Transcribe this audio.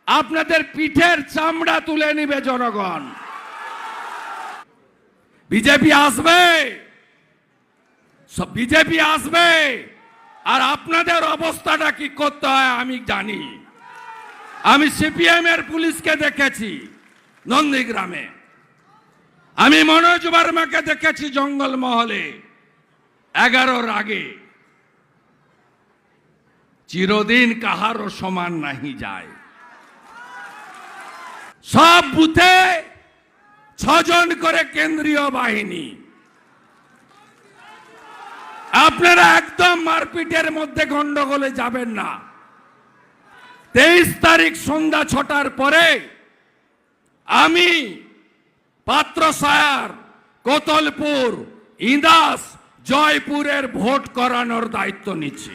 আপনাদের পিঠের চামড়া তুলে নিবে জনগণ। বিজেপি আসবে, সব বিজেপি আসবে, আর আপনাদের অবস্থাটা কি করতে হয় আমি জানি। আমি সিপিএম এর পুলিশকে দেখেছি নন্দীগ্রামে, আমি মনোজ বর্মাকে দেখেছি জঙ্গলমহলে 11-র আগে। চিরদিন কাহারও সমান নাহি যায়। সব বুথে 6 জন করে কেন্দ্রীয় বাহিনী। আপনারা একদম মারপিটের মধ্যে গন্ডগোলে যাবেন না। 23 তারিখ সন্ধ্যা 6টার পরে আমি পাত্রসায়ার, কোতলপুর, ইন্দাস, জয়পুরের ভোট করানোর দায়িত্ব নিচ্ছি।